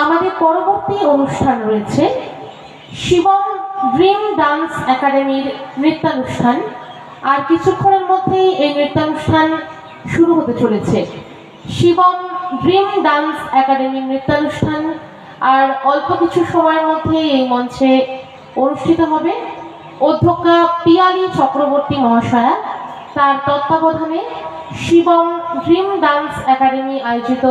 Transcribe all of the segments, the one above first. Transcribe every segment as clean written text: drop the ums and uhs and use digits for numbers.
আমাদের পরবর্তী অনুষ্ঠান রয়েছে শিবম ড্রিম ডান্স একাডেমির নৃত্যানুষ্ঠান। আর কিছুক্ষণের মধ্যেই এই নৃত্যানুষ্ঠান শুরু হতে চলেছে। শিবম ড্রিম ডান্স একাডেমির নৃত্যানুষ্ঠান আর অল্প কিছু সময়ের মধ্যে এই মঞ্চে অনুষ্ঠিত হবে। অধ্যক্ষা পিয়ালি চক্রবর্তী মহাশয়া তার তত্ত্বাবধানে শিবম ড্রিম ডান্স একাডেমি আয়োজিত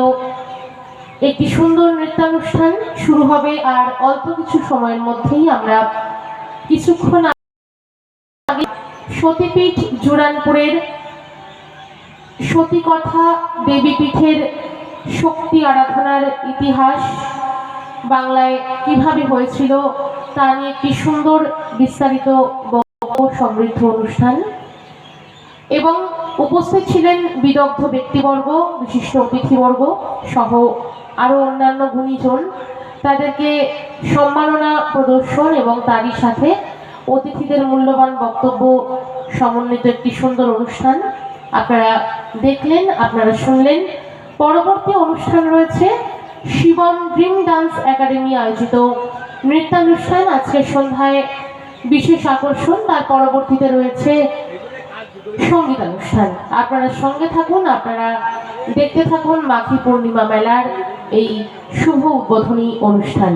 একটি সুন্দর নৃত্যানুষ্ঠান শুরু হবে। আর অল্প কিছু সময়ের মধ্যেই আমরা কিছুক্ষণ আগে সতীপীঠ জুরানপুরের সতীকথা দেবীপীঠের শক্তি আরাধনার ইতিহাস বাংলায় কিভাবে হয়েছিল তা নিয়ে একটি সুন্দর বিস্তারিত সমৃদ্ধ অনুষ্ঠান, এবং উপস্থিত ছিলেন বিদগ্ধ ব্যক্তিবর্গ, বিশিষ্ট অতিথিবর্গ সহ আরও অন্যান্য গুণীজন। তাদেরকে সম্মাননা প্রদর্শন এবং তারই সাথে অতিথিদের মূল্যবান বক্তব্য সমন্বিত একটি সুন্দর অনুষ্ঠান আপনারা দেখলেন, আপনারা শুনলেন। পরবর্তী অনুষ্ঠান রয়েছে শিবম ড্রিম ডান্স একাডেমি আয়োজিত নৃত্যানুষ্ঠান। আজকে সন্ধ্যায় বিশেষ আকর্ষণ, তার পরবর্তীতে রয়েছে সঙ্গীতানুষ্ঠান। আপনারা সঙ্গে থাকুন, আপনারা দেখতে থাকুন মাঘী পূর্ণিমা মেলার এই শুভ উদ্বোধনী অনুষ্ঠান।